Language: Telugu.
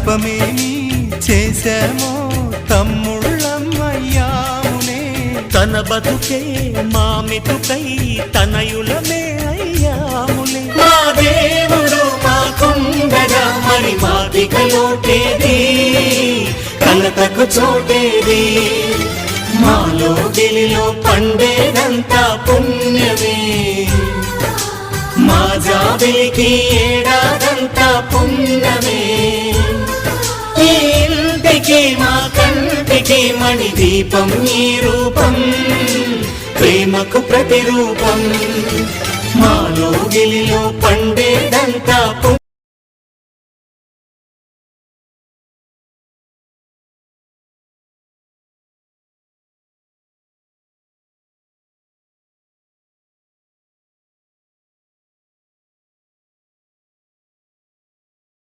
పాపమేమి చేశామో తమ్ముళ్ళమయ్యామునే. తన బతుకే మామితుకై తనయులమే అయ్యాములే. మా దేవుడు మాకుండగా మరి మాదిక లోటేది, కలతకు చోటేది. మాలో గిలిలో పండేదంతా పుణ్యమే, మా జాబిలికి ఏడాదంతా పుణ్యమే. ఈ ఇంటికి మా కంటికి మణి దీపం ఈ రూపం, ప్రేమకు ప్రతిరూపం. మాలో గిలిలో పండేదంతా